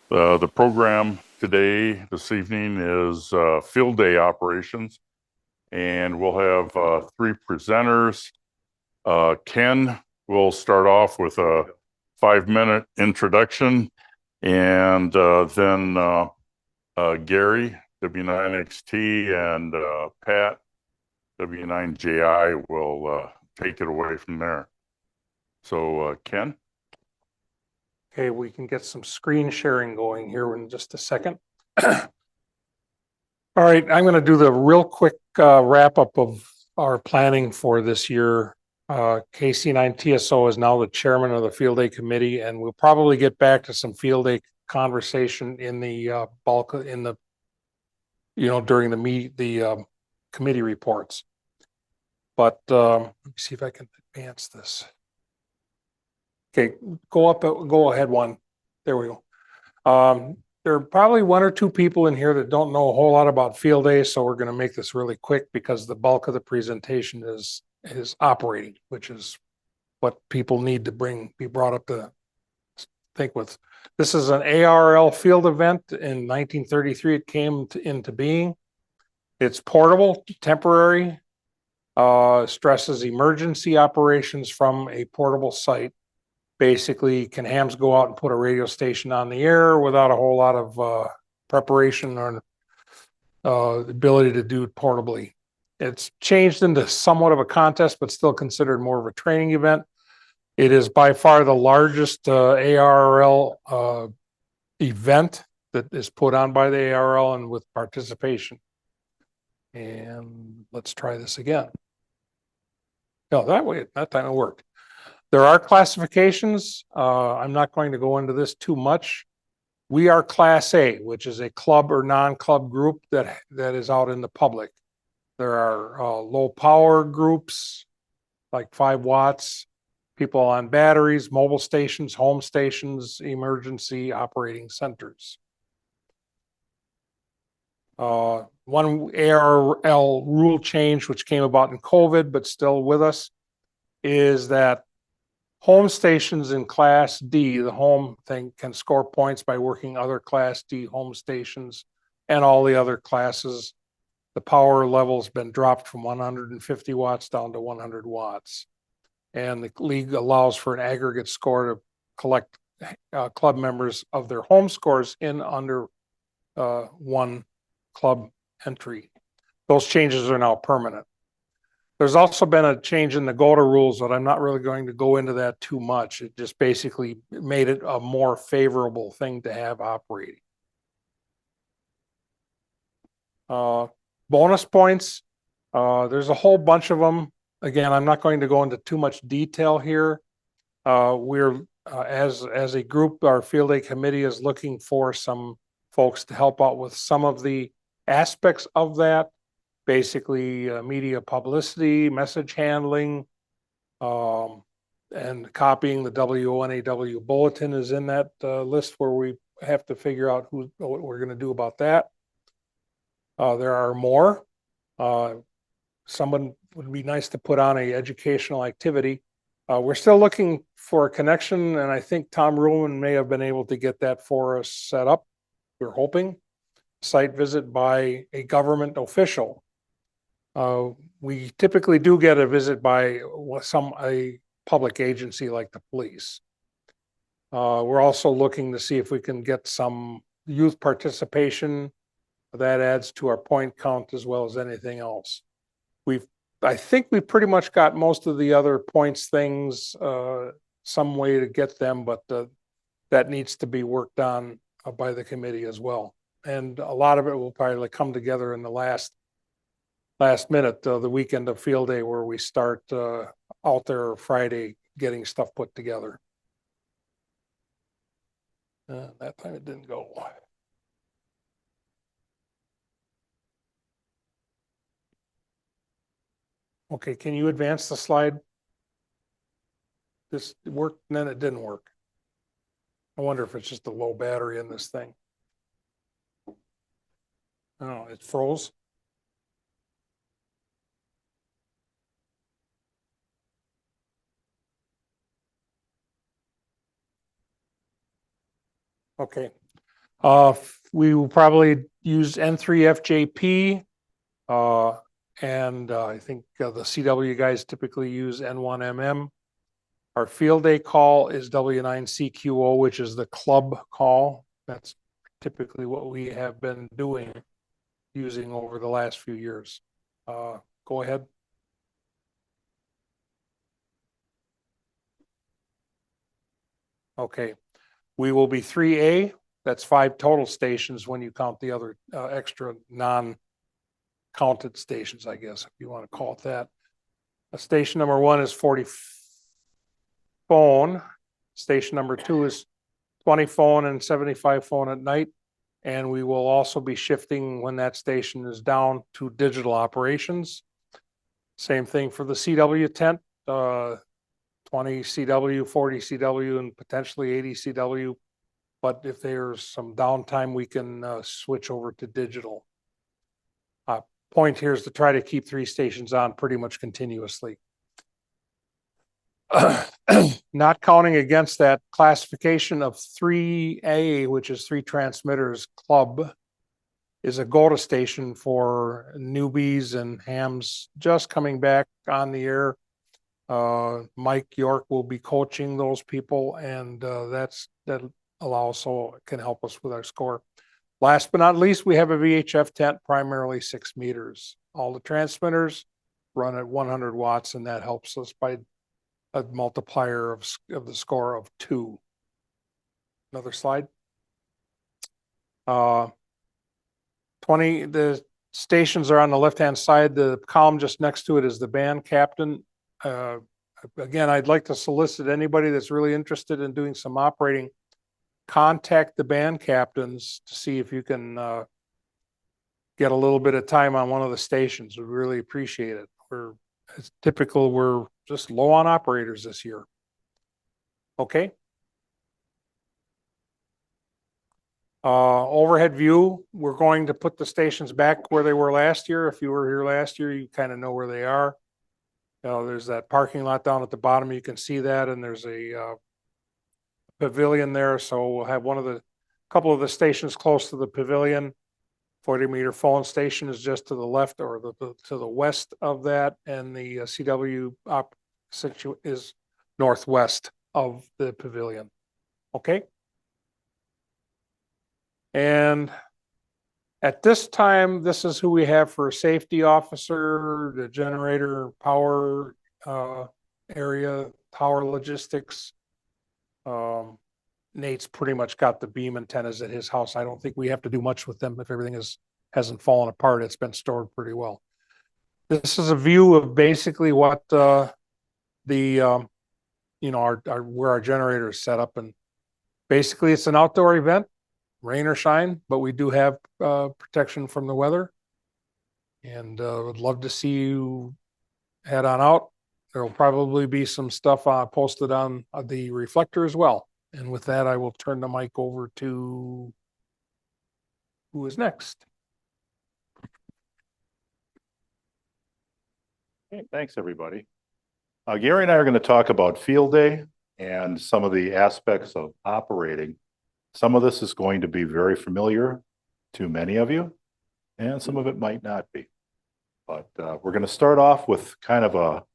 The program this evening is field day operations, and we'll have three presenters. Ken will start off with a 5-minute introduction, and then Gary W9XT and Pat W9JI will take it away from there. So Ken? Okay, we can get some screen sharing going here in just a second. All right, I'm going to do the real quick wrap up of our planning for this year. KC9TSO is now the chairman of the field day committee, and we'll probably get back to some field day conversation in the bulk in the, during the committee reports. But let me see if I can advance this. Okay, go ahead one. There we go. There are probably one or two people in here that don't know a whole lot about field day, so we're going to make this really quick because the bulk of the presentation is operating, which is what people need to be brought up to think with. This is an ARL field event. In 1933, it came into being. It's portable, temporary, stresses emergency operations from a portable site. Basically, can hams go out and put a radio station on the air without a whole lot of preparation or ability to do it portably. It's changed into somewhat of a contest, but still considered more of a training event. It is by far the largest ARL event that is put on by the ARL and with participation. And let's try this again. No, that time it worked. There are classifications. I'm not going to go into this too much. We are Class A, which is a club or non-club group that is out in the public. There are low power groups, like 5 watts, people on batteries, mobile stations, home stations, emergency operating centers. One ARL rule change, which came about in COVID, but still with us, is that home stations in Class D, the home thing, can score points by working other Class D home stations and all the other classes. The power level's been dropped from 150 watts down to 100 watts. And the league allows for an aggregate score to collect club members of their home scores in under one club entry. Those changes are now permanent. There's also been a change in the GOTA rules, but I'm not really going to go into that too much. It just basically made it a more favorable thing to have operating. Bonus points, there's a whole bunch of them. Again, I'm not going to go into too much detail here. We're, as a group, our field day committee is looking for some folks to help out with some of the aspects of that. Basically, media publicity, message handling, and copying the W9JI bulletin is in that list where we have to figure out what we're going to do about that. There are more. Someone would be nice to put on an educational activity. We're still looking for a connection, and I think Tom Ruhlman may have been able to get that for us set up. We're hoping. Site visit by a government official. We typically do get a visit by a public agency like the police. We're also looking to see if we can get some youth participation. That adds to our point count as well as anything else. I think we pretty much got most of the other points things, some way to get them, but that needs to be worked on by the committee as well. And a lot of it will probably come together in the last minute, the weekend of field day, where we start out there Friday getting stuff put together. That time it didn't go. Okay, can you advance the slide? This worked and then it didn't work. I wonder if it's just a low battery in this thing. Oh, it froze. Okay, We will probably use N3FJP, and I think the CW guys typically use N1MM. Our field day call is W9CQO, which is the club call. That's typically what we have been using over the last few years. Go ahead. Okay, we will be 3A. That's 5 total stations when you count the other extra non-counted stations, I guess, if you want to call it that. Station number 1 is 40 phone. Station number 2 is 20 phone and 75 phone at night. And we will also be shifting when that station is down to digital operations. Same thing for the CW tent, 20 CW, 40 CW, and potentially 80 CW. But if there's some downtime, we can switch over to digital. Point here is to try to keep 3 stations on pretty much continuously. Not counting against that classification of 3A, which is 3 transmitters club, is a go-to station for newbies and hams just coming back on the air. Mike York will be coaching those people, and that allows, so it can help us with our score. Last but not least, we have a VHF tent, primarily 6 meters. All the transmitters run at 100 watts, and that helps us by a multiplier of the score of 2. Another slide. 20, the stations are on the left-hand side. The column just next to it is the band captain. Again, I'd like to solicit anybody that's really interested in doing some operating, contact the band captains to see if you can get a little bit of time on one of the stations. We'd really appreciate it. It's typical, we're just low on operators this year. Okay. Overhead view, we're going to put the stations back where they were last year. If you were here last year, you kind of know where they are. There's that parking lot down at the bottom. You can see that, and there's a pavilion there. So we'll have couple of the stations close to the pavilion. 40-meter phone station is just to the left or to the west of that, and the CW is northwest of the pavilion. Okay. And at this time, this is who we have for a safety officer, the generator, power area, power logistics. Nate's pretty much got the beam antennas at his house. I don't think we have to do much with them if everything hasn't fallen apart. It's been stored pretty well. This is a view of basically what where our generator is set up, and basically it's an outdoor event, rain or shine, but we do have protection from the weather, and would love to see you head on out. There will probably be some stuff posted on the reflector as well. And with that, I will turn the mic over to who is next. Okay, thanks, everybody. Gary and I are going to talk about field day and some of the aspects of operating. Some of this is going to be very familiar to many of you, and some of it might not be. But we're going to start off with kind of a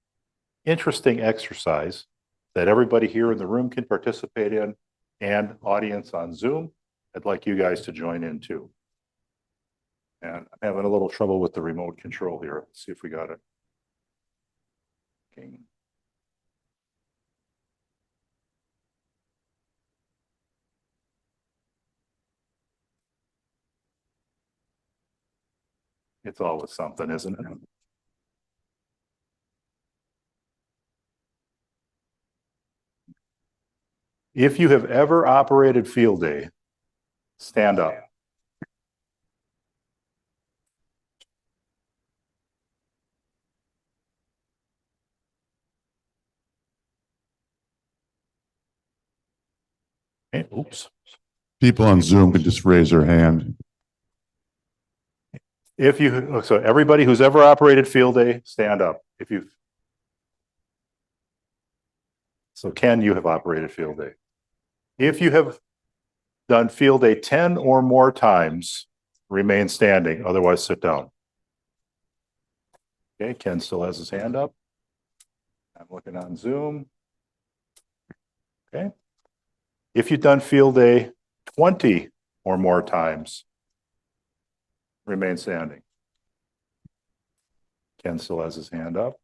interesting exercise that everybody here in the room can participate in, and audience on Zoom. I'd like you guys to join in too. And I'm having a little trouble with the remote control here. Let's see if we got it. Okay. It's always something, isn't it? If you have ever operated field day, stand up. Okay, oops. People on Zoom can just raise their hand. So everybody who's ever operated field day, stand up. So Ken, you have operated field day. If you have done field day 10 or more times, remain standing, otherwise sit down. Okay, Ken still has his hand up. I'm looking on Zoom. Okay. If you've done field day 20 or more times, remain standing. Ken still has his hand up.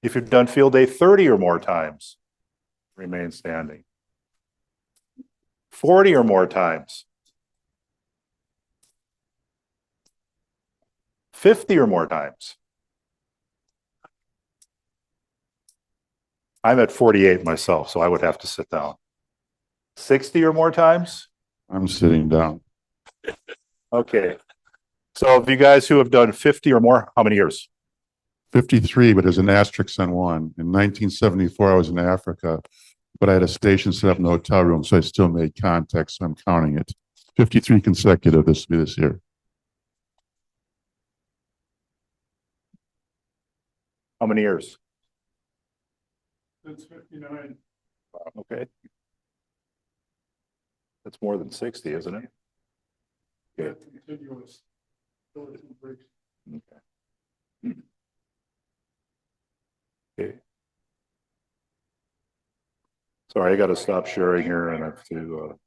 If you've done field day 30 or more times, remain standing. 40 or more times. 50 or more times. I'm at 48 myself, so I would have to sit down. 60 or more times. I'm sitting down. Okay. So of you guys who have done 50 or more, how many years? 53, but there's an asterisk on one. In 1974, I was in Africa, but I had a station set up in the hotel room, so I still made contact, so I'm counting it. 53 consecutive, this will be this year. How many years? It's 59. Okay. That's more than 60, isn't it? Yeah. Continuous. Okay. Okay. Sorry, I got to stop sharing here and I have to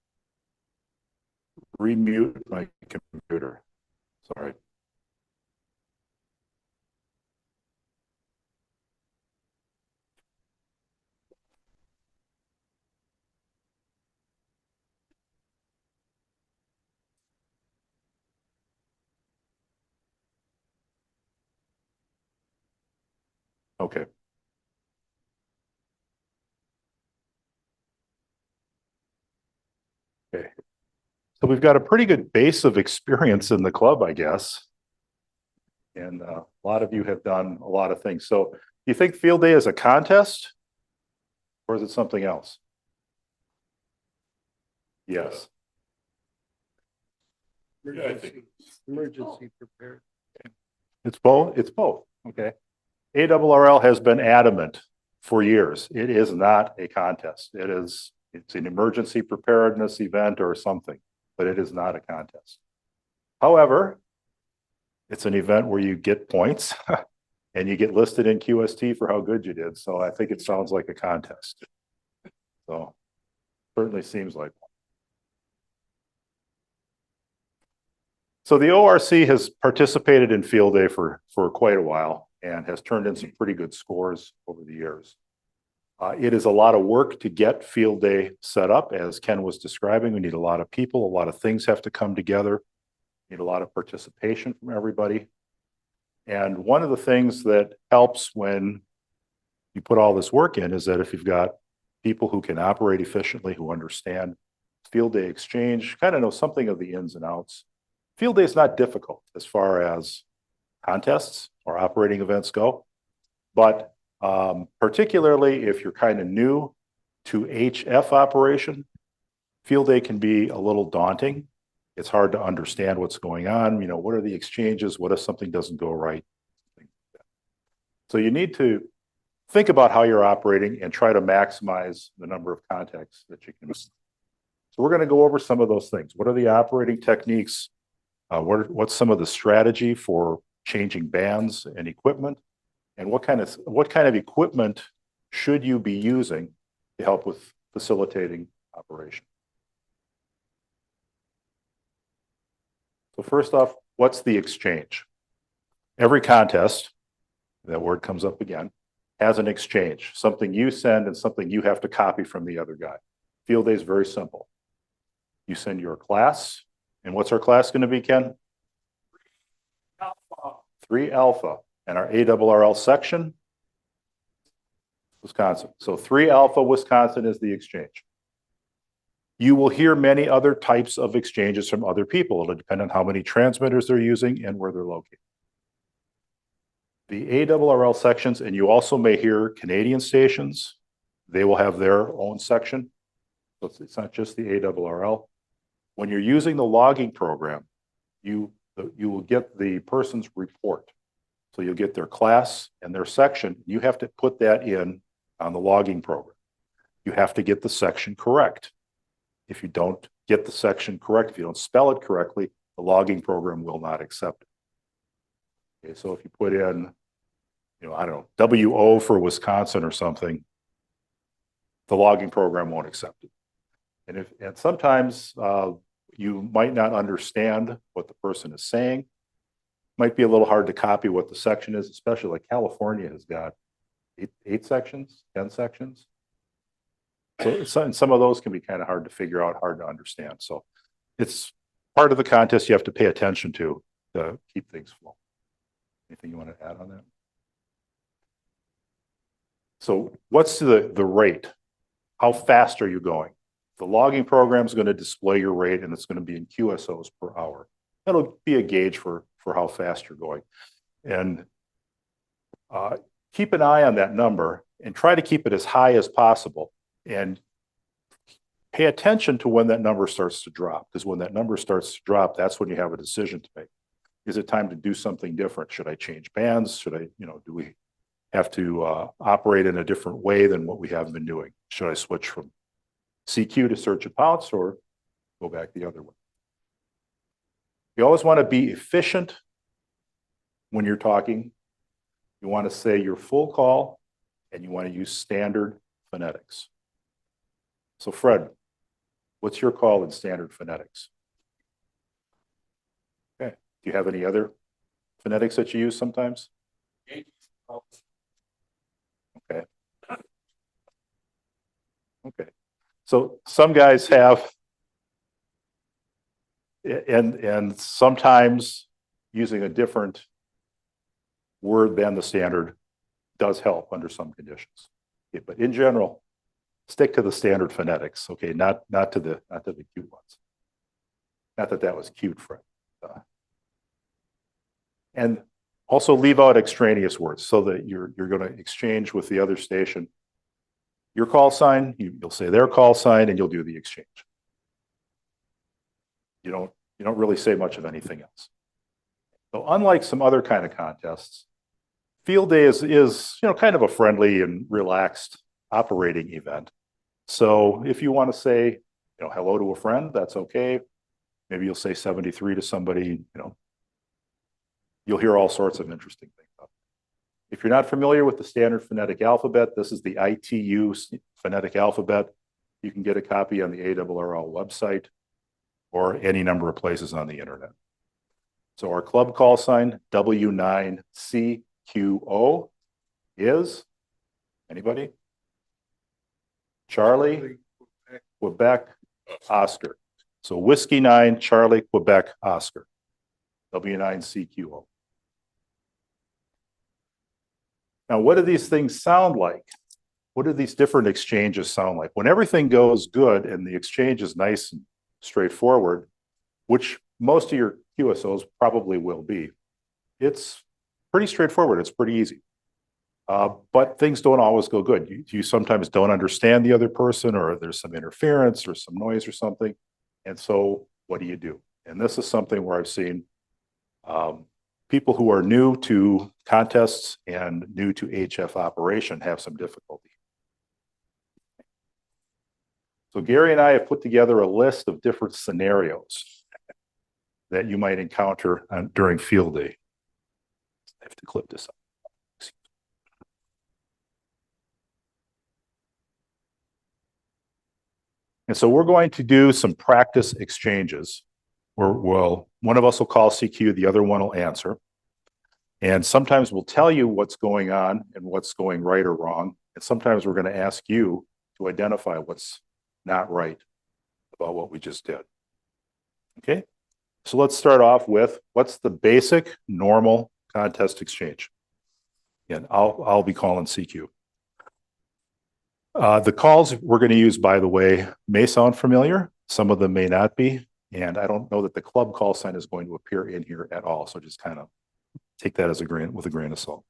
remute my computer. Sorry. Okay. Okay. So we've got a pretty good base of experience in the club, I guess. And a lot of you have done a lot of things. So do you think field day is a contest or is it something else? Yes. Emergency prepared. It's both. It's both. Okay. ARRL has been adamant for years. It is not a contest. It's an emergency preparedness event or something, but it is not a contest. However, it's an event where you get points and you get listed in QST for how good you did. So I think it sounds like a contest. So certainly seems like one. So the ORC has participated in field day for quite a while and has turned in some pretty good scores over the years. It is a lot of work to get field day set up, as Ken was describing. We need a lot of people, a lot of things have to come together, need a lot of participation from everybody. And one of the things that helps when you put all this work in is that if you've got people who can operate efficiently, who understand field day exchange, kind of know something of the ins and outs. Field day is not difficult as far as contests or operating events go, but particularly if you're kind of new to HF operation, field day can be a little daunting. It's hard to understand what's going on. You know, what are the exchanges? What if something doesn't go right? So you need to think about how you're operating and try to maximize the number of contacts that you can make. So we're going to go over some of those things. What are the operating techniques? What's some of the strategy for changing bands and equipment? And what kind of equipment should you be using to help with facilitating operation? So first off, what's the exchange? Every contest, that word comes up again, has an exchange, something you send and something you have to copy from the other guy. Field day is very simple. You send your class, and what's our class going to be, Ken? 3 alpha. And our ARRL section, Wisconsin. So 3 alpha Wisconsin is the exchange. You will hear many other types of exchanges from other people. It'll depend on how many transmitters they're using and where they're located. The ARRL sections, and you also may hear Canadian stations. They will have their own section. So it's not just the ARRL. When you're using the logging program, you will get the person's report. So you'll get their class and their section. You have to put that in on the logging program. You have to get the section correct. If you don't get the section correct. If you don't spell it correctly, the logging program will not accept it. Okay, so if you put in, I don't know, WO for Wisconsin or something, the logging program won't accept it. And sometimes you might not understand what the person is saying. Might be a little hard to copy what the section is, especially like California has got eight sections, 10 sections. So and some of those can be kind of hard to figure out, hard to understand. So it's part of the contest you have to pay attention to keep things flowing. Anything you want to add on that? So what's the rate? How fast are you going? The logging program is going to display your rate, and it's going to be in QSOs per hour. That'll be a gauge for how fast you're going. And keep an eye on that number and try to keep it as high as possible. And pay attention to when that number starts to drop, because when that number starts to drop, that's when you have a decision to make. Is it time to do something different? Should I change bands? Should I, do we have to operate in a different way than what we have been doing? Should I switch from CQ to search and pounce, or go back the other way? You always want to be efficient when you're talking. You want to say your full call, and you want to use standard phonetics. So Fred, what's your call in standard phonetics? Okay. Do you have any other phonetics that you use sometimes? Okay. Okay. So some guys have, and sometimes using a different word than the standard does help under some conditions. Okay, but in general, stick to the standard phonetics. Okay, not to the cute ones. Not that that was cute, Fred. And also leave out extraneous words so that you're going to exchange with the other station your call sign. You'll say their call sign, and you'll do the exchange. You don't really say much of anything else. So unlike some other kind of contests, Field Day is kind of a friendly and relaxed operating event. So if you want to say hello to a friend, that's okay. Maybe you'll say 73 to somebody. You'll hear all sorts of interesting things. If you're not familiar with the standard phonetic alphabet, this is the ITU phonetic alphabet. You can get a copy on the ARRL website or any number of places on the internet. So our club call sign, W9CQO, is, anybody? Charlie, Quebec, Oscar. So Whiskey 9, Charlie, Quebec, Oscar. W9CQO. Now, what do these things sound like? What do these different exchanges sound like? When everything goes good and the exchange is nice and straightforward, which most of your QSOs probably will be, it's pretty straightforward. It's pretty easy. But things don't always go good. You sometimes don't understand the other person, or there's some interference or some noise or something. And so what do you do? And this is something where I've seen people who are new to contests and new to HF operation have some difficulty. So Gary and I have put together a list of different scenarios that you might encounter during Field Day. I have to clip this up. And so we're going to do some practice exchanges where one of us will call CQ, the other one will answer. And sometimes we'll tell you what's going on and what's going right or wrong. And sometimes we're going to ask you to identify what's not right about what we just did. Okay, so let's start off with what's the basic normal contest exchange. And I'll be calling CQ. The calls we're going to use, by the way, may sound familiar. Some of them may not be. And I don't know that the club call sign is going to appear in here at all. So just kind of take that as with a grain of salt.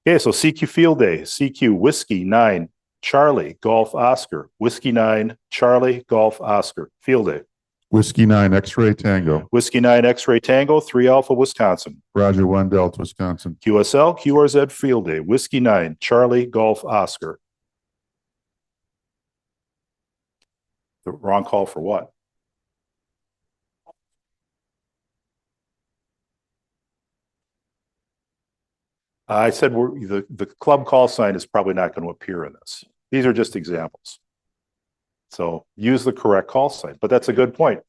Okay, so CQ Field Day, CQ Whiskey 9, Charlie, Golf Oscar, Whiskey 9, Charlie, Golf Oscar, Field Day. Whiskey 9, X-ray Tango. Whiskey 9, X-ray Tango, 3 Alpha, Wisconsin. Roger 1 Delta, Wisconsin. QSL, QRZ Field Day, Whiskey 9, Charlie, Golf Oscar. The wrong call for what? I said the club call sign is probably not going to appear in this. These are just examples. So use the correct call sign, but that's a good point.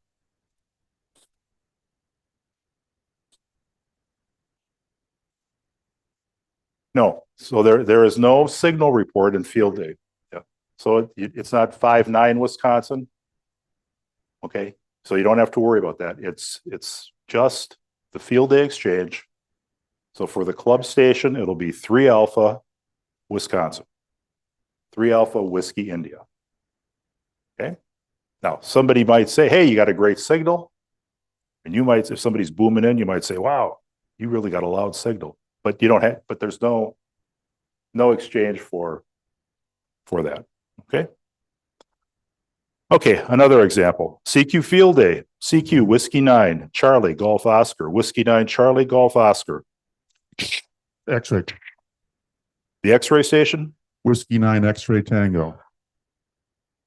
No, so there is no signal report in field day. Yeah. So it's not 5-9 Wisconsin. Okay, so you don't have to worry about that. It's just the field day exchange. So for the club station, it'll be 3 Alpha Wisconsin, 3 Alpha Whiskey India. Okay. Now somebody might say, hey, you got a great signal. And you might, if somebody's booming in, you might say, wow, you really got a loud signal. But you don't have, but there's no exchange for that. Okay. Okay, another example. CQ Field Day. CQ Whiskey 9 Charlie Golf Oscar. Whiskey 9 Charlie Golf Oscar. X-ray, The X-ray station. Whiskey 9 X-ray Tango.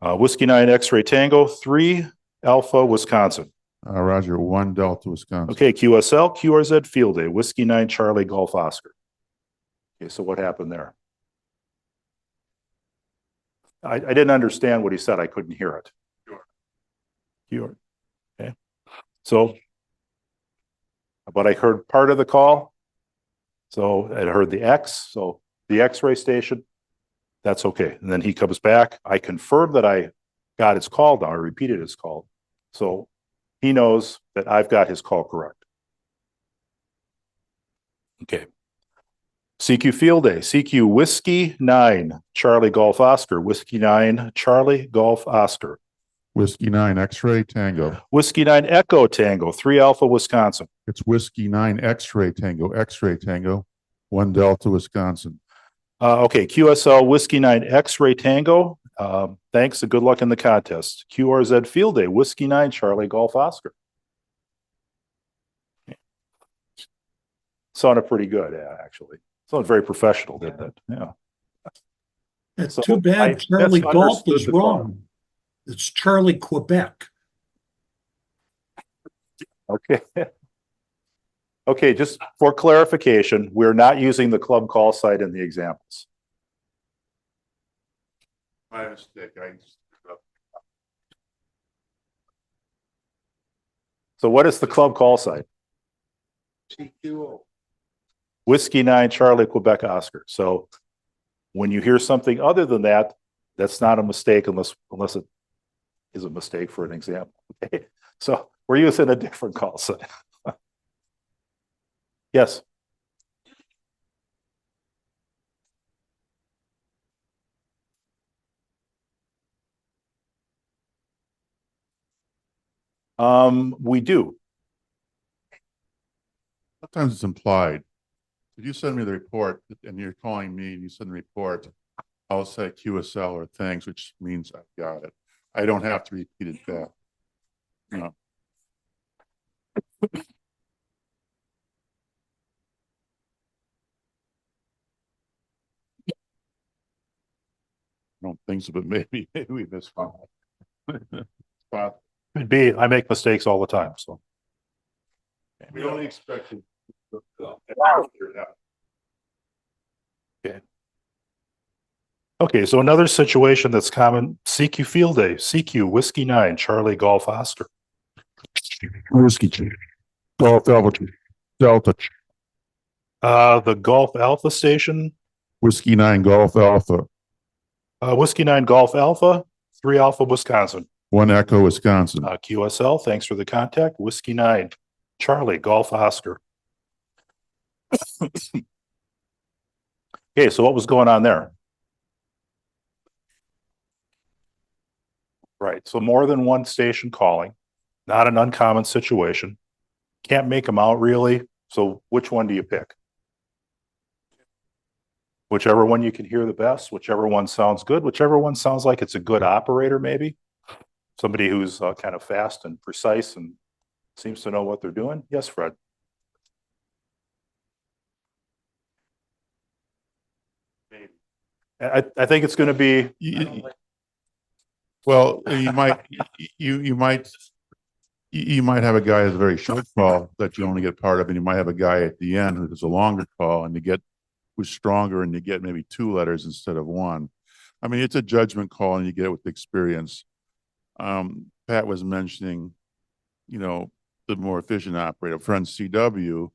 Whiskey 9 X-ray Tango 3 Alpha Wisconsin. Roger, 1 Delta Wisconsin. Okay, QSL QRZ Field Day. Whiskey 9 Charlie Golf Oscar. Okay, so what happened there? I didn't understand what he said. I couldn't hear it. Sure. Okay. So, but I heard part of the call. So I heard the X. So the X-ray station, that's okay. And then he comes back. I confirmed that I got his call now. I repeated his call. So he knows that I've got his call correct. Okay. CQ Field Day. CQ Whiskey 9 Charlie Golf Oscar. Whiskey 9 Charlie Golf Oscar. Whiskey 9 X-ray Tango. Whiskey 9 Echo Tango 3 Alpha Wisconsin. It's Whiskey 9 X-ray Tango, 1 Delta Wisconsin. Okay, QSL Whiskey 9 X-ray Tango. Thanks and good luck in the contest. QRZ Field Day Whiskey 9 Charlie Golf Oscar. Sounded pretty good, yeah, actually. Sounded very professional, didn't it? Yeah. It's So too bad I Charlie Golf misunderstood is the call. wrong. It's Charlie Quebec. Okay. Okay, just for clarification, we're not using the club call site in the examples. My mistake. So what is the club call site? Whiskey 9 Charlie Quebec Oscar. So when you hear something other than that, that's not a mistake unless it is a mistake for an example. Okay. So we're using a different call sign. Yes. We do. Sometimes it's implied. If you send me the report and you're calling me and you send the report, I'll say QSL or things, which means I've got it. I don't have to repeat it back. No. I don't think so, but maybe we missed one. Could be. I make mistakes all the time. So We only expect it. okay. Okay, so another situation that's common, CQ Field Day, CQ Whiskey 9 Charlie Golf Oscar. Whiskey Golf Alpha Delta The Golf Alpha station, Whiskey 9 Golf Alpha, Whiskey 9 Golf Alpha 3 Alpha Wisconsin. 1 Echo Wisconsin. QSL, thanks for the contact. Whiskey 9 Charlie Golf Oscar. Okay, so what was going on there? Right, so more than one station calling, not an uncommon situation. Can't make them out really, so which one do you pick? Whichever one you can hear the best, whichever one sounds good, whichever one sounds like it's a good operator maybe. Somebody who's kind of fast and precise and seems to know what they're doing. Yes, Fred. I think it's going to be. Well, you might have a guy who's a very short call that you only get part of, and you might have a guy at the end who does a longer call, and you get who's stronger and you get maybe 2 letters instead of 1. I mean, it's a judgment call and you get it with experience. Pat was mentioning, you know, the more efficient operator. Friend CW,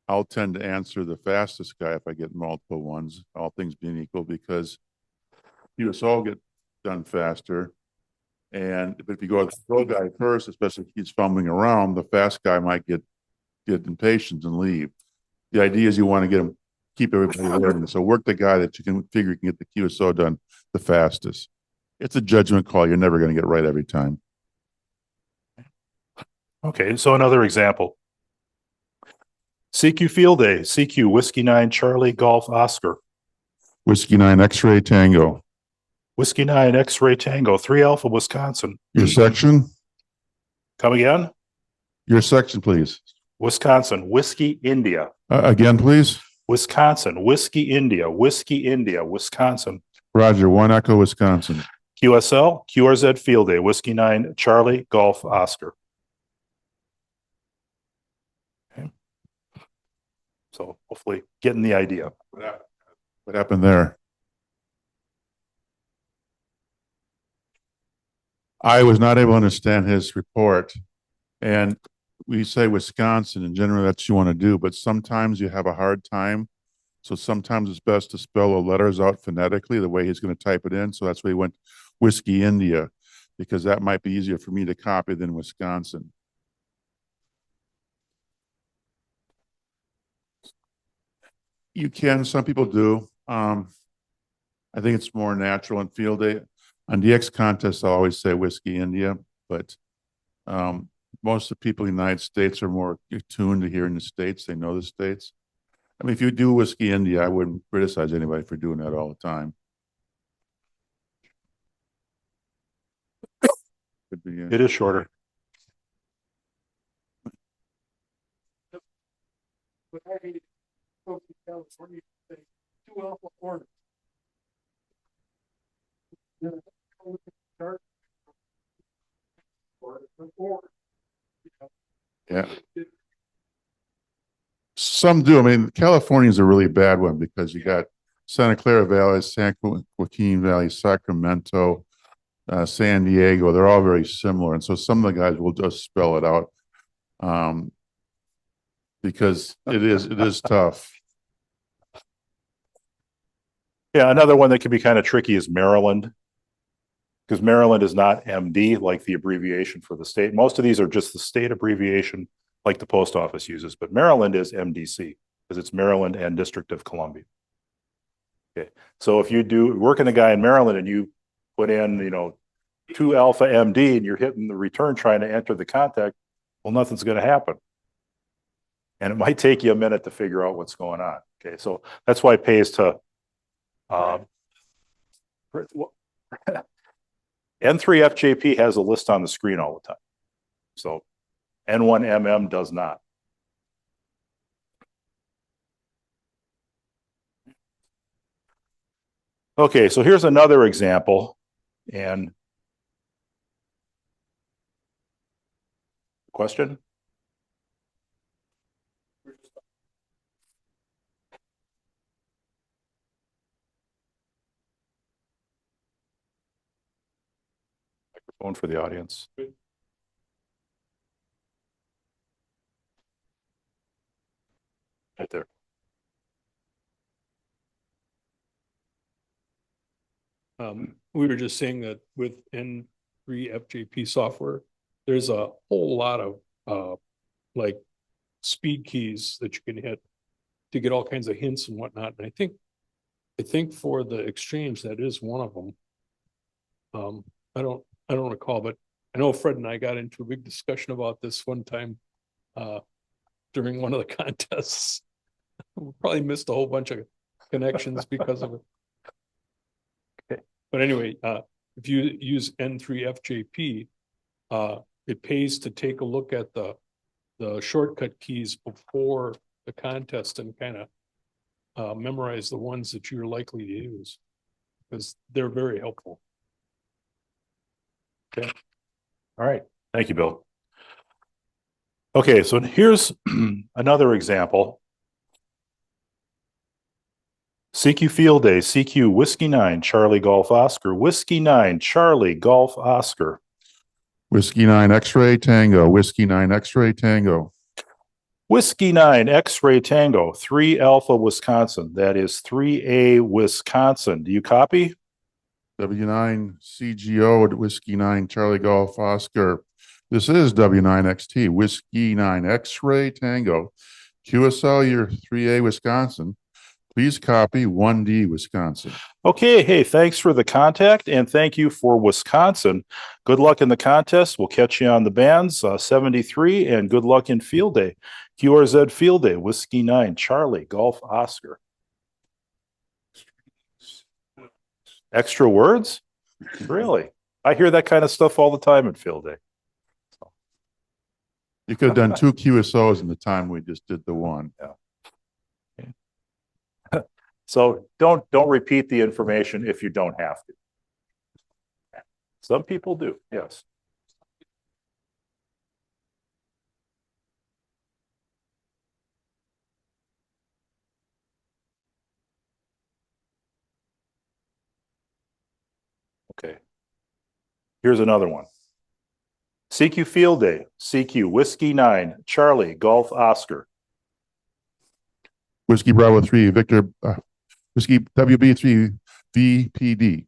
I'll tend to answer the fastest guy if I get multiple ones, all things being equal, because you just all get done faster. And if you go to the slow guy first, especially if he's fumbling around, the fast guy might get impatient and leave. The idea is you want to get him, keep everybody learning. So work the guy that you can figure you can get the QSO done the fastest. It's a judgment call. You're never going to get it right every time. Okay, so another example. CQ Field Day, CQ Whiskey 9 Charlie Golf Oscar. Whiskey 9 X-ray Tango. Whiskey 9 X-ray Tango, 3 Alpha Wisconsin. Your section? Come again? Your section, please. Wisconsin, Whiskey India. Again, please. Wisconsin, Whiskey India, Wisconsin. Roger, 1 Echo, Wisconsin. QSL, QRZ Field Day, Whiskey 9 Charlie Golf Oscar. Okay. So hopefully getting the idea. What happened there? I was not able to understand his report. And we say Wisconsin, and generally that's what you want to do, but sometimes you have a hard time. So sometimes it's best to spell the letters out phonetically the way he's going to type it in. So that's why he went Whiskey India, because that might be easier for me to copy than Wisconsin. You can, some people do. I think it's more natural in field day. On DX contests, I always say Whiskey India, but most of the people in the United States are more attuned to hearing the states. They know the states. I mean, if you do Whiskey India, I wouldn't criticize anybody for doing that all the time. Could be, It is shorter. yeah. Some do. I mean, California is a really bad one because you got Santa Clara Valley, San Joaquin Valley, Sacramento, San Diego. They're all very similar. And so some of the guys will just spell it out because it is tough. Yeah, another one that can be kind of tricky is Maryland, because Maryland is not MD like the abbreviation for the state. Most of these are just the state abbreviation like the post office uses, but Maryland is MDC because it's Maryland and District of Columbia. Okay, so if you do working a guy in Maryland and you put in, 2 Alpha MD and you're hitting the return trying to enter the contact, well, nothing's going to happen. And it might take you a minute to figure out what's going on. Okay, so that's why it pays to N3FJP has a list on the screen all the time. So N1MM does not. Okay, so here's another example. And question? Microphone for the audience. Right there. We were just saying that with N3FJP software, there's a whole lot of like speed keys that you can hit to get all kinds of hints and whatnot. And I think for the exchange, that is one of them. I don't recall, but I know Fred and I got into a big discussion about this one time during one of the contests. We probably missed a whole bunch of connections because of it. Okay. But anyway, if you use N3FJP, it pays to take a look at the shortcut keys before the contest and kind of memorize the ones that you're likely to use, because they're very helpful. Okay. All right. Thank you, Bill. Okay, so here's another example. CQ Field Day, CQ Whiskey 9, Charlie Golf Oscar, Whiskey 9, Charlie Golf Oscar. Whiskey 9 X-ray Tango, Whiskey 9 X-ray Tango. Whiskey 9, X-ray Tango, 3 Alpha Wisconsin. That is 3A Wisconsin. Do you copy? W9 CGO at Whiskey 9 Charlie Golf Oscar. This is W9XT, Whiskey 9 X-ray Tango. QSL, your 3A Wisconsin. Please copy 1D Wisconsin. Okay, hey, thanks for the contact and thank you for Wisconsin. Good luck in the contest. We'll catch you on the bands, 73, and good luck in Field Day. QRZ Field Day, Whiskey 9, Charlie Golf Oscar. Extra words? Really? I hear that kind of stuff all the time in Field Day. You could have done 2 QSOs in the time we just did the one. So don't repeat the information if you don't have to. Some people do, yes. Okay. Here's another one. CQ Field Day, CQ Whiskey 9, Charlie Golf Oscar. Whiskey Bravo 3, Victor, Whiskey WB3 VPD.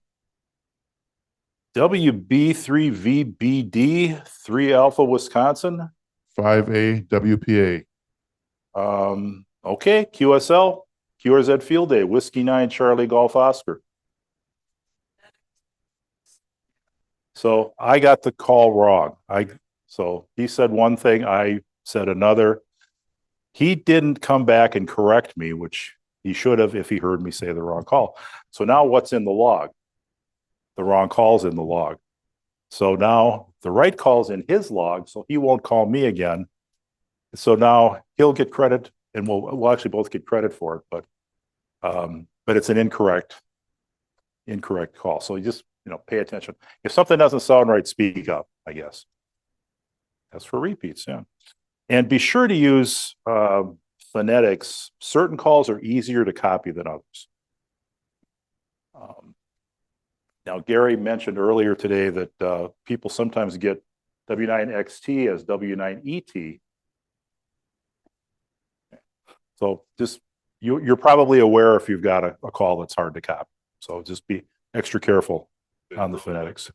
WB3VBD, 3 Alpha Wisconsin. 5A WPA. Okay, QSL, QRZ Field Day, Whiskey 9, Charlie Golf Oscar. So I got the call wrong. So he said one thing, I said another. He didn't come back and correct me, which he should have if he heard me say the wrong call. So now what's in the log? The wrong call's in the log. So now the right call's in his log, so he won't call me again. So now he'll get credit, and we'll actually both get credit for it, but it's an incorrect call. So you just, pay attention. If something doesn't sound right, speak up, I guess. That's for repeats, yeah. And be sure to use phonetics. Certain calls are easier to copy than others. Now, Gary mentioned earlier today that people sometimes get W9XT as W9ET. So just, you're probably aware if you've got a call that's hard to copy. So just be extra careful on the phonetics.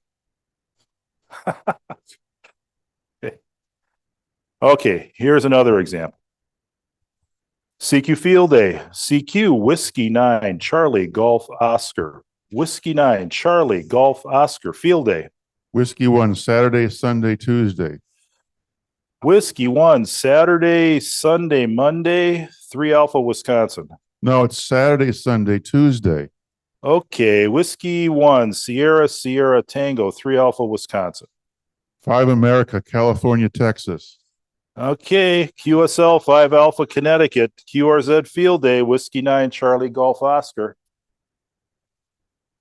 Okay, here's another example. CQ Field Day, CQ Whiskey 9, Charlie Golf Oscar. Whiskey 9, Charlie Golf Oscar, Field Day. Whiskey 1, Saturday, Sunday, Tuesday. Whiskey 1, Saturday, Sunday, Monday, 3 Alpha Wisconsin. No, it's Saturday, Sunday, Tuesday. Okay, Whiskey 1, Sierra, Sierra Tango, 3 Alpha Wisconsin. 5 America, California, Texas. Okay, QSL 5 Alpha Connecticut, QRZ Field Day, Whiskey 9, Charlie Golf Oscar.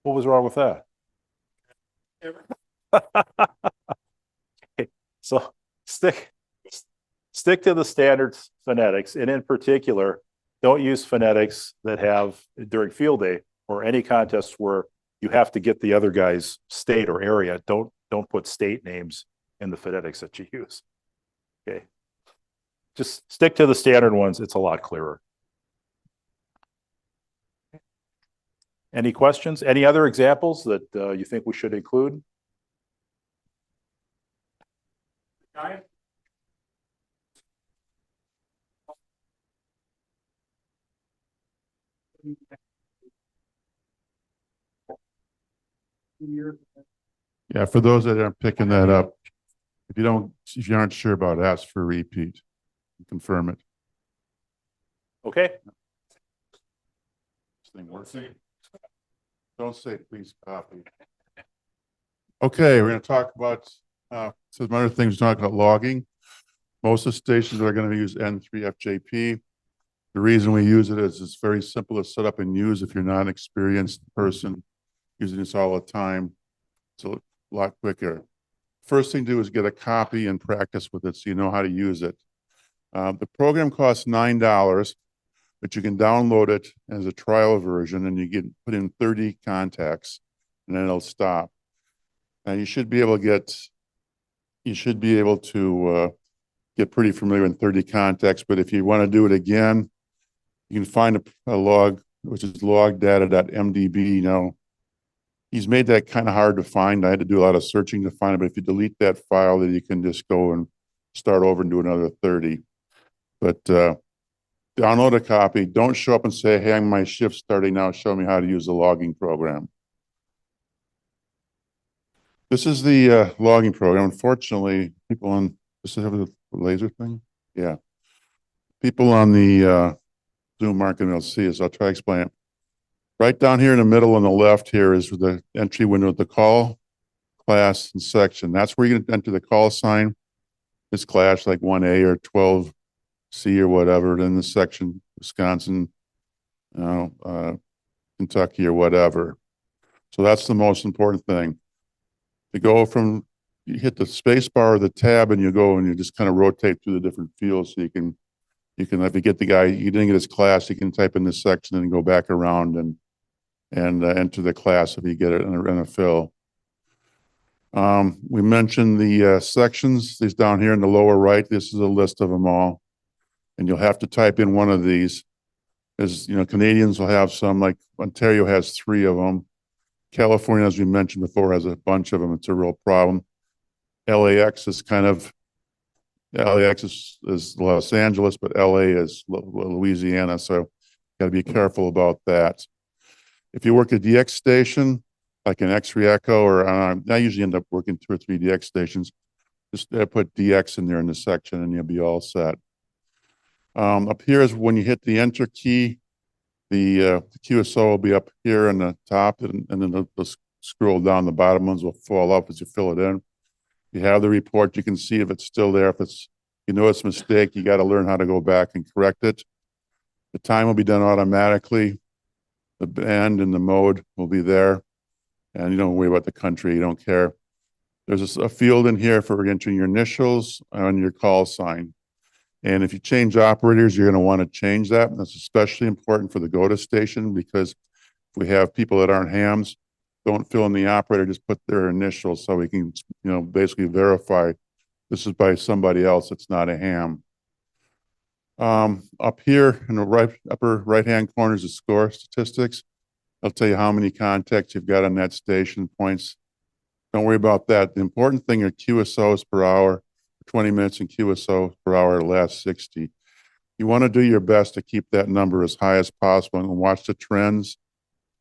What was wrong with that? Okay, so stick to the standard phonetics, and in particular, don't use phonetics that have during field day or any contest where you have to get the other guy's state or area. Don't put state names in the phonetics that you use. Okay. Just stick to the standard ones. It's a lot clearer. Any questions? Any other examples that you think we should include? Yeah, for those that aren't picking that up, if you aren't sure about it, ask for a repeat. Confirm it. Okay. This thing working? Don't say please copy. Okay, we're going to talk about some other things. We're talking about logging. Most of the stations are going to use N3FJP. The reason we use it is it's very simple to set up and use if you're not an experienced person using this all the time. It's a lot quicker. First thing to do is get a copy and practice with it so you know how to use it. The program costs $9. but you can download it as a trial version and you put in 30 contacts and then it'll stop. Now you should be able to get pretty familiar with 30 contacts, but if you want to do it again, you can find a log, which is logdata.mdb. Now, he's made that kind of hard to find. I had to do a lot of searching to find it, but if you delete that file, then you can just go and start over and do another 30. But download a copy. Don't show up and say, hey, my shift's starting now. Show me how to use the logging program. This is the logging program. Unfortunately, people on, does it have the laser thing? Yeah. People on the Zoom aren't going to see it, so I'll try to explain it. Right down here in the middle on the left here is the entry window, the call, class, and section. That's where you're going to enter the call sign. This class like 1A or 12C or whatever. Then the section, Wisconsin, Kentucky or whatever. So that's the most important thing. To go from, you hit the space bar or the tab and you go and you just kind of rotate through the different fields so you can, if you get the guy, you didn't get his class, you can type in this section and go back around and enter the class if you get it in a fill. We mentioned the sections, these down here in the lower right, this is a list of them all. And you'll have to type in one of these. As you know, Canadians will have some, like Ontario has 3 of them. California, as we mentioned before, has a bunch of them. It's a real problem. LAX is Los Angeles, but LA is Louisiana. So got to be careful about that. If you work a DX station, like an X-ray echo, or I usually end up working 2 or 3 DX stations, just put DX in there in the section and you'll be all set. Up here is when you hit the enter key, the QSO will be up here in the top, and then they'll scroll down. The bottom ones will fall up as you fill it in. You have the report. You can see if it's still there. If it's, you know, it's a mistake, you got to learn how to go back and correct it. The time will be done automatically. The band and the mode will be there. And you don't worry about the country. You don't care. There's a field in here for entering your initials and your call sign. And if you change operators, you're going to want to change that. And that's especially important for the go to station, because if we have people that aren't hams, don't fill in the operator, just put their initials so we can, you know, basically verify this is by somebody else. It's not a ham. Up here in the upper right-hand corner is the score statistics. I'll tell you how many contacts you've got on that station, points. Don't worry about that. The important thing are QSOs per hour, 20 minutes, and QSO per hour last 60. You want to do your best to keep that number as high as possible and watch the trends.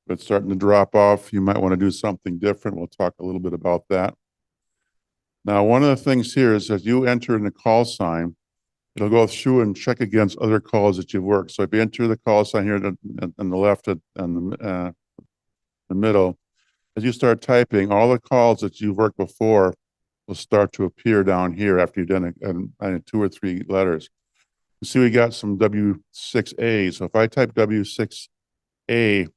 If it's starting to drop off, you might want to do something different. We'll talk a little bit about that. Now, one of the things here is as you enter in the call sign, it'll go through and check against other calls that you've worked. So if you enter the call sign here on the left and the middle, as you start typing, all the calls that you've worked before will start to appear down here after you've done 2 or 3 letters. You see we got some W6A. So if I type W6A,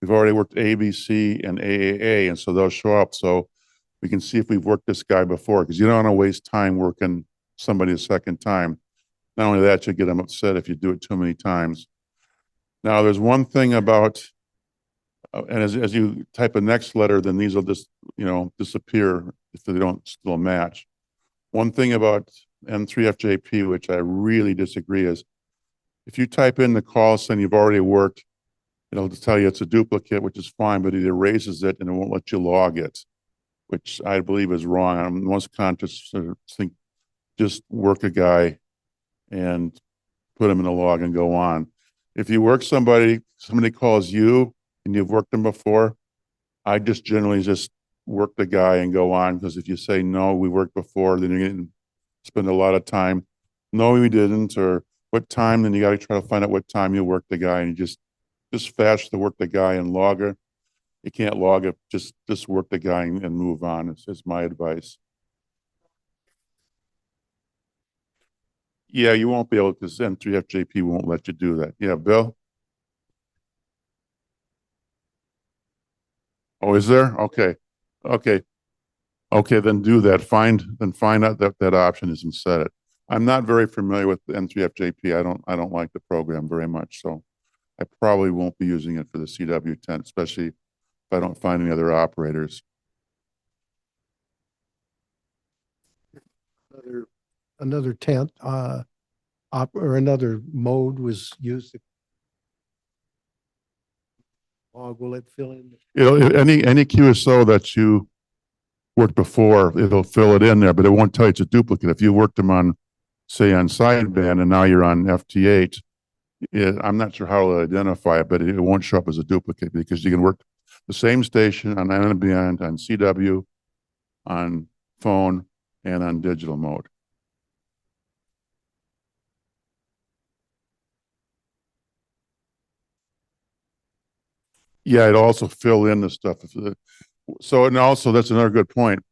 we've already worked A, B, C, and AAA, and so they'll show up. So we can see if we've worked this guy before, because you don't want to waste time working somebody a second time. Not only that, you'll get them upset if you do it too many times. Now, there's one thing about, and as you type a next letter, then these will just, you know, disappear if they don't still match. One thing about N3FJP, which I really disagree, is if you type in the call sign you've already worked, it'll tell you it's a duplicate, which is fine, but it erases it and it won't let you log it, which I believe is wrong. I'm most conscious to think just work a guy and put him in a log and go on. If you work somebody calls you and you've worked them before, I just generally just work the guy and go on, because if you say, no, we worked before, then you're going to spend a lot of time. No, we didn't, or what time, then you got to try to find out what time you worked the guy, and you just fast to work the guy and log it. You can't log it, just work the guy and move on. It's my advice. Yeah, you won't be able, because N3FJP won't let you do that. Yeah, Bill? Oh, is there? Okay. Okay, then do that. Find out that option is and set it. I'm not very familiar with N3FJP. I don't like the program very much, so I probably won't be using it for the CW10, especially if I don't find any other operators. Another tent, or another mode was used. Will it fill in? Any QSO that you worked before, it'll fill it in there, but it won't tell you it's a duplicate. If you worked them on, say, on sideband and now you're on FT8, I'm not sure how to identify it, but it won't show up as a duplicate because you can work the same station on NBN, on CW, on phone, and on digital mode. Yeah, it'll also fill in the stuff. So, and also that's another good point.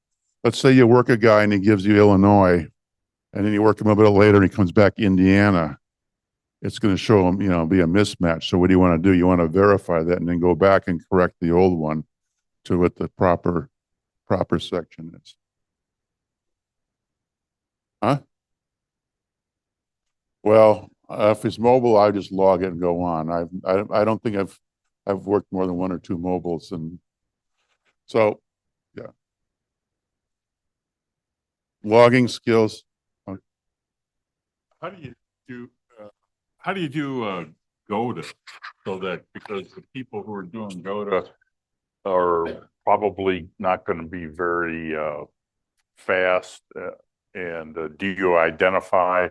Let's say you work a guy and he gives you Illinois, and then you work him a bit later and he comes back Indiana. It's going to show him, be a mismatch. So what do you want to do? You want to verify that and then go back and correct the old one to what the proper section is. Huh? Well, if it's mobile, I just log it and go on. I don't think I've worked more than one or two mobiles, and so yeah. Logging skills. How do you do, GOTA so that, because the people who are doing GOTA are probably not going to be very fast, and do you identify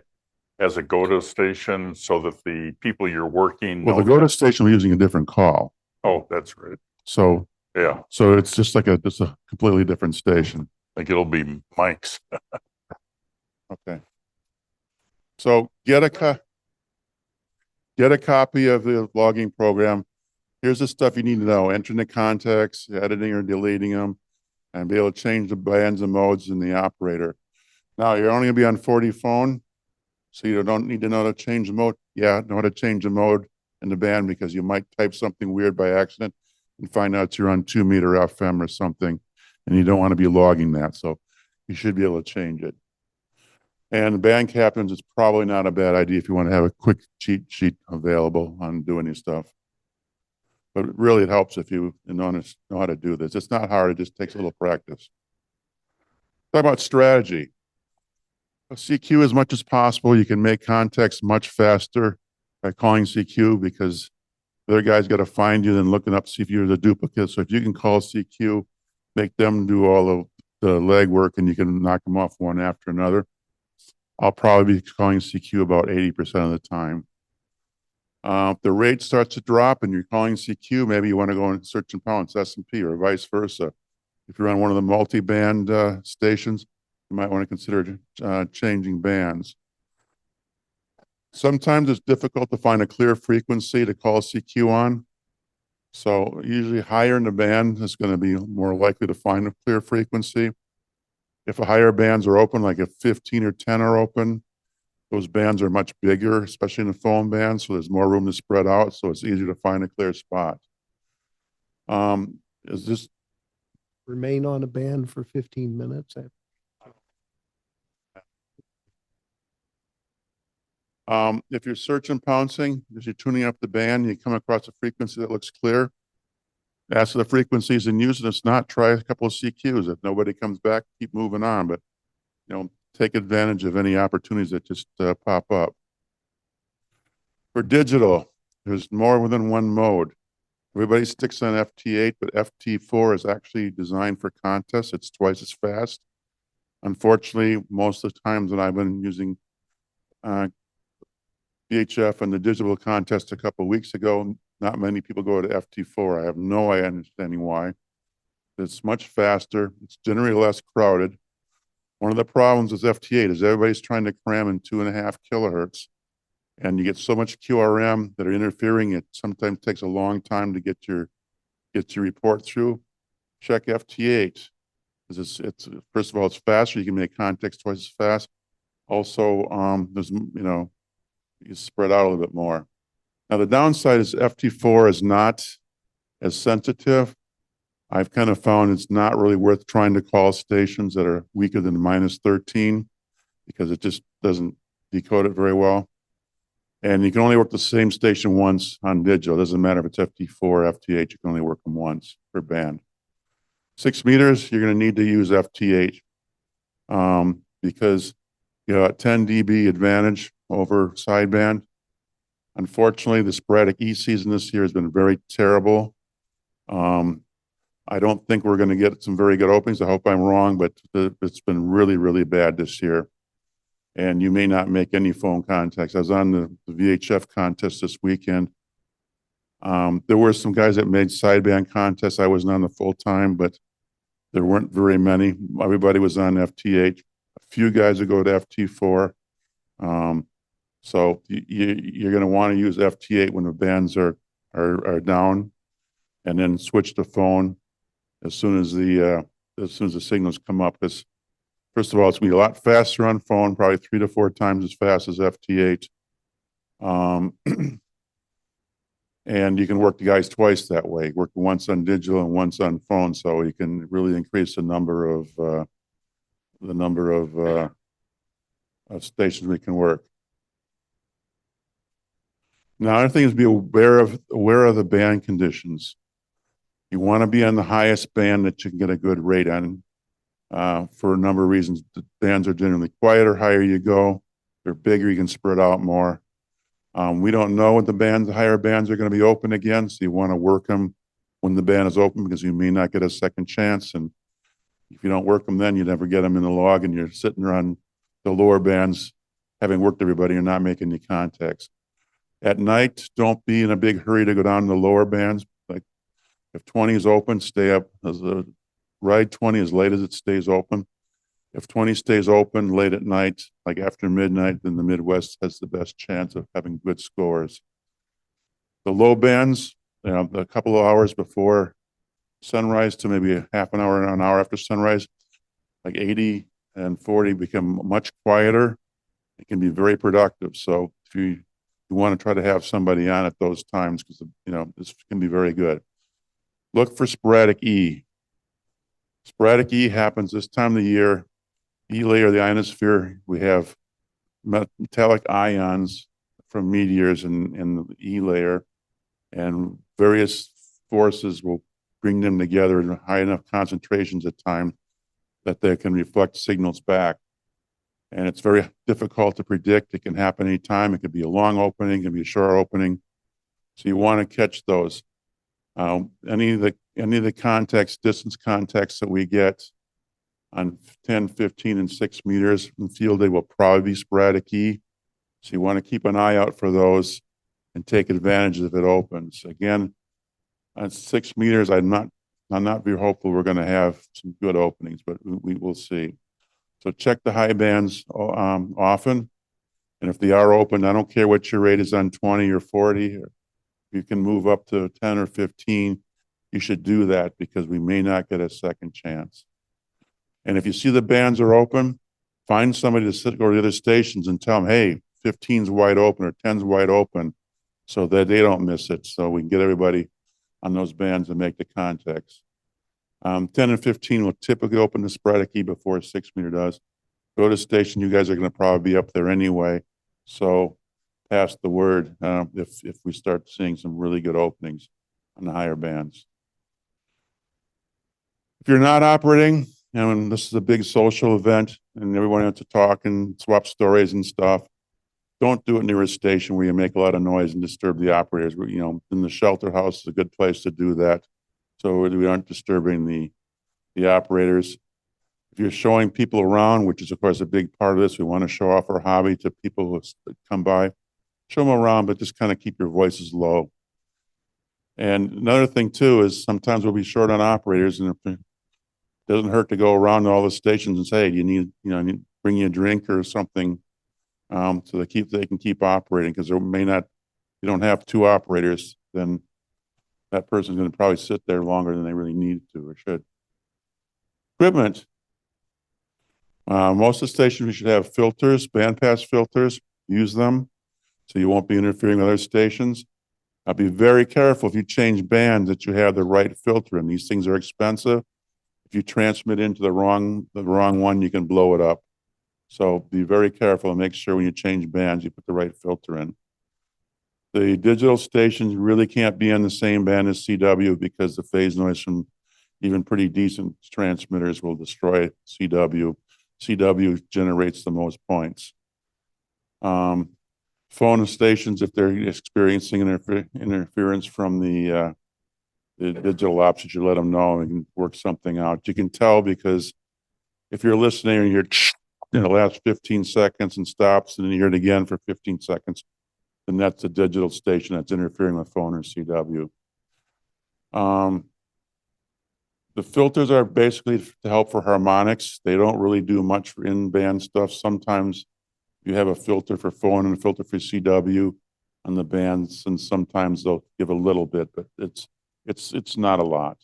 as a GOTA station so that the people you're working Well, the know GOTA station, we're using a different call. Oh, that's right. So Yeah, so it's just like it's a completely different station. I think it'll be Mike's. Okay. So get a copy of the logging program. Here's the stuff you need to know: entering the contacts, editing or deleting them, and be able to change the bands and modes in the operator. Now you're only gonna be on 40 phone, so you don't need to know how to change the mode. Yeah, know how to change the mode in the band because you might type something weird by accident and find out you're on 2 meter FM or something, and you don't want to be logging that. So you should be able to change it. And the band captains, it's probably not a bad idea if you want to have a quick cheat sheet available on doing your stuff. But really, it helps if you know how to do this. It's not hard. It just takes a little practice. Talk about strategy. CQ as much as possible. You can make contacts much faster by calling CQ because the other guy's got to find you and looking up, see if you're the duplicate. So if you can call CQ, make them do all of the legwork and you can knock them off one after another. I'll probably be calling CQ about 80% of the time. If the rate starts to drop and you're calling CQ, maybe you want to go and search and pounce S&P or vice versa. If you're on one of the multi-band stations, you might want to consider changing bands. Sometimes it's difficult to find a clear frequency to call CQ on. So usually higher in the band is going to be more likely to find a clear frequency. If the higher bands are open, like if 15 or 10 are open, those bands are much bigger, especially in the phone band. So there's more room to spread out. So it's easier to find a clear spot. Is this Remain on a band for 15 minutes. if you're search and pouncing, as you're tuning up the band, you come across a frequency that looks clear, ask for the frequencies and use it. If not, try a couple of CQs. If nobody comes back, keep moving on. But, take advantage of any opportunities that just pop up. For digital, there's more than one mode. Everybody sticks on FT8, but FT4 is actually designed for contests. It's twice as fast. Unfortunately, most of the times that I've been using VHF and the digital contest a couple of weeks ago, not many people go to FT4. I have no understanding why. It's much faster. It's generally less crowded. One of the problems with FT8 is everybody's trying to cram in 2.5 kilohertz. And you get so much QRM that are interfering. It sometimes takes a long time to get your report through. Check FT8. It's first of all, it's faster. You can make contacts twice as fast. Also, there's you spread out a little bit more. Now the downside is FT4 is not as sensitive. I've kind of found it's not really worth trying to call stations that are weaker than -13 because it just doesn't decode it very well. And you can only work the same station once on digital. It doesn't matter if it's FT4 or FT8, you can only work them once per band. 6 meters, you're going to need to use FT8 because you got 10 dB advantage over sideband. Unfortunately, the sporadic E season this year has been very terrible. I don't think we're going to get some very good openings. I hope I'm wrong, but it's been really, really bad this year. And you may not make any phone contacts. I was on the VHF contest this weekend. There were some guys that made sideband contests. I wasn't on the full time, but there weren't very many. Everybody was on FT8. A few guys would go to FT4. So you're going to want to use FT8 when the bands are down, and then switch to phone as soon as the signals come up. Because first of all, it's going to be a lot faster on phone, probably 3 to 4 times as fast as FT8. And you can work the guys twice that way. Work once on digital and once on phone, so you can really increase the number of stations we can work. Now, another thing is be aware of the band conditions. You want to be on the highest band that you can get a good rate on for a number of reasons. The bands are generally quieter, higher you go. They're bigger, you can spread out more. We don't know when the higher bands are going to be open again, so you want to work them when the band is open because you may not get a second chance. And if you don't work them then, you never get them in the log, and you're sitting around the lower bands having worked everybody and not making any contacts. At night, don't be in a big hurry to go down to the lower bands. Like if 20 is open, stay up. Ride 20 as late as it stays open. If 20 stays open late at night, like after midnight, then the Midwest has the best chance of having good scores. The low bands, a couple of hours before sunrise to maybe a half an hour, an hour after sunrise, like 80 and 40 become much quieter. It can be very productive. So if you want to try to have somebody on at those times, because this can be very good. Look for sporadic E. Sporadic E happens this time of the year. E layer of the ionosphere, we have metallic ions from meteors in the E layer, and various forces will bring them together in high enough concentrations at times that they can reflect signals back. And it's very difficult to predict. It can happen anytime. It could be a long opening, it can be a short opening. So you want to catch those. Any of the distance contacts that we get on 10, 15, and 6 meters in field day will probably be sporadic E. So you want to keep an eye out for those and take advantage if it opens. Again, on 6 meters, I'm not very hopeful we're going to have some good openings, but we will see. So check the high bands often. And if they are open, I don't care what your rate is on 20 or 40, or you can move up to 10 or 15, you should do that because we may not get a second chance. And if you see the bands are open, find somebody to go to the other stations and tell them, hey, 15's wide open or 10's wide open, so that they don't miss it. So we can get everybody on those bands and make the contacts. 10 and 15 will typically open the sporadic E before 6 meter does. Go to the station, you guys are going to probably be up there anyway. So pass the word if we start seeing some really good openings on the higher bands. If you're not operating, and this is a big social event and everyone has to talk and swap stories and stuff, don't do it near a station where you make a lot of noise and disturb the operators. In the shelter house is a good place to do that, so we aren't disturbing the operators. If you're showing people around, which is of course a big part of this, we want to show off our hobby to people who come by. Show them around, but just kind of keep your voices low. And another thing too is sometimes we'll be short on operators, and if it doesn't hurt to go around to all the stations and say, hey, you need bring you a drink or something, so they can keep operating, because you don't have 2 operators, then that person's going to probably sit there longer than they really need to or should. Equipment. Most of the stations we should have filters, bandpass filters. Use them so you won't be interfering with other stations. Be very careful if you change bands that you have the right filter, and these things are expensive. If you transmit into the wrong one, you can blow it up. So be very careful and make sure when you change bands, you put the right filter in. The digital stations really can't be on the same band as CW because the phase noise from even pretty decent transmitters will destroy CW. CW generates the most points. Phone stations, if they're experiencing interference from the digital options, you let them know and can work something out. You can tell because if you're listening and you hear in the last 15 seconds and stops and then you hear it again for 15 seconds, then that's a digital station that's interfering with phone or CW. The filters are basically to help for harmonics. They don't really do much for in-band stuff. Sometimes you have a filter for phone and a filter for CW on the bands, and sometimes they'll give a little bit, but it's not a lot.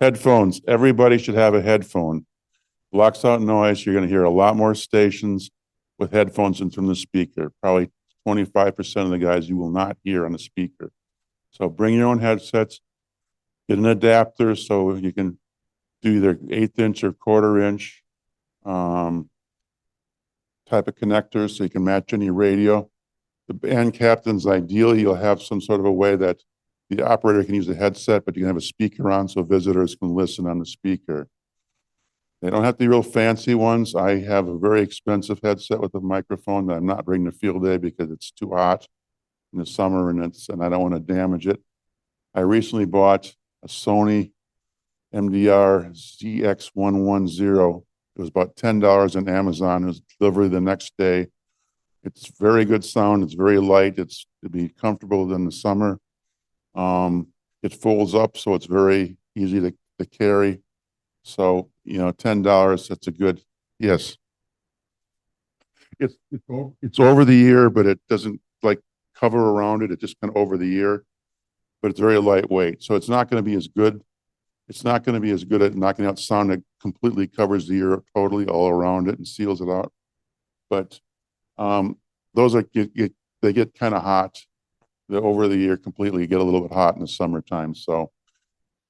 Headphones. Everybody should have a headphone. Blocks out noise. You're going to hear a lot more stations with headphones than from the speaker. Probably 25% of the guys you will not hear on the speaker. So bring your own headsets. Get an adapter so you can do either 1/8 inch or 1/4 inch type of connectors so you can match any radio. The band captains, ideally, you'll have some sort of a way that the operator can use a headset, but you can have a speaker on so visitors can listen on the speaker. They don't have to be real fancy ones. I have a very expensive headset with a microphone that I'm not bringing to field day because it's too hot in the summer and I don't want to damage it. I recently bought a Sony MDR ZX110. It was about $10 on Amazon. It was delivered the next day. It's very good sound. It's very light. It's to be comfortable in the summer. It folds up, so it's very easy to carry. So, you know, $10, that's a good, yes. It's over the ear, but it doesn't like cover around it. It's just kind of over the ear, but it's very lightweight. So it's not going to be as good. It's not going to be as good at knocking out sound that completely covers the ear totally all around it and seals it out. But those are, they get kind of hot. The over the ear completely get a little bit hot in the summertime. So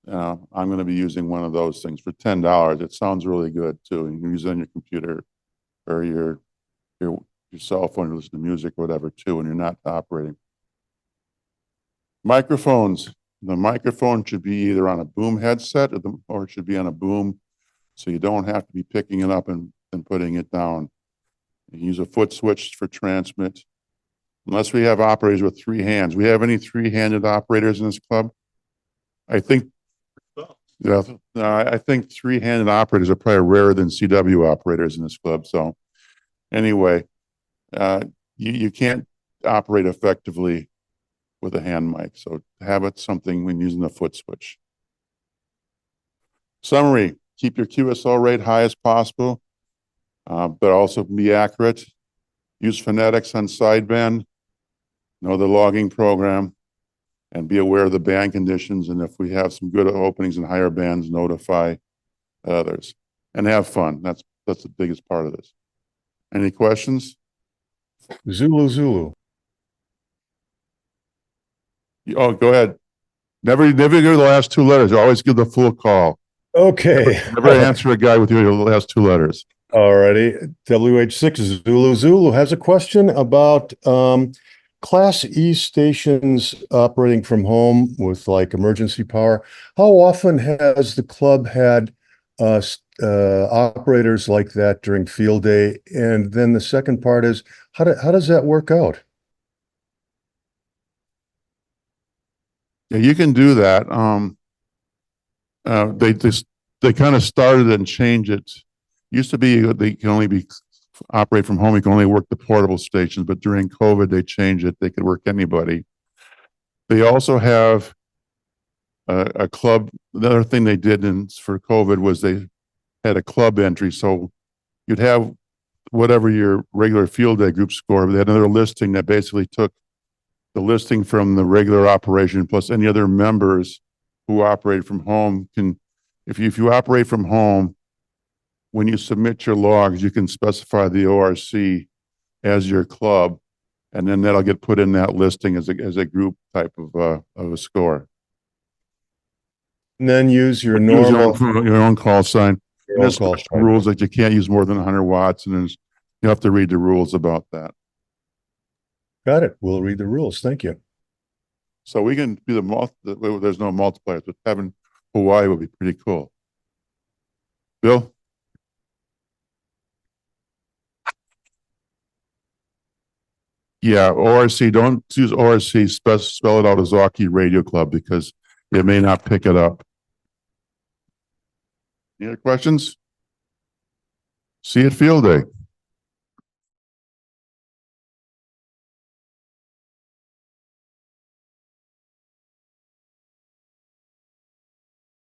I'm going to be using one of those things for $10. It sounds really good too. You can use it on your computer or your cell phone to listen to music or whatever too, when you're not operating. Microphones. The microphone should be either on a boom headset or it should be on a boom, so you don't have to be picking it up and putting it down. You use a foot switch for transmit. Unless we have operators with 3 hands. We have any 3-handed operators in this club? I think, yeah, I think 3-handed operators are probably rarer than CW operators in this club. So anyway, you can't operate effectively with a hand mic. So have it something when using the foot switch. Summary, keep your QSL rate high as possible, but also be accurate. Use phonetics on sideband. Know the logging program and be aware of the band conditions. And if we have some good openings in higher bands, notify others and have fun. That's the biggest part of this. Any questions? Zulu, Zulu. Oh, go ahead. Never give the last 2 letters. Always give the full call. Okay. Never answer a guy with your last 2 letters. Alrighty. WH6 Zulu, Zulu has a question about Class E stations operating from home with like emergency power. How often has the club had operators like that during field day? And then the second part is, how does that work out? Yeah, you can do that. They kind of started and changed it. Used to be they can only operate from home. You can only work the portable stations, but during COVID they changed it. They could work anybody. They also have a club. The other thing they did for COVID was they had a club entry. So you'd have whatever your regular field day group score, but they had another listing that basically took the listing from the regular operation plus any other members who operate from home can, if you operate from home, when you submit your logs, you can specify the ORC as your club, and then that'll get put in that listing as a group type of a score. And then use your Use normal your own call sign. your own There's call sign. rules that you can't use more than 100 watts, and you have to read the rules about that. Got it. We'll read the rules. Thank you. So we can do there's no multipliers, but having Hawaii would be pretty cool. Bill? Yeah, ORC, don't use ORC, spell it out as Oki Radio Club because it may not pick it up. Any other questions? See you at field day.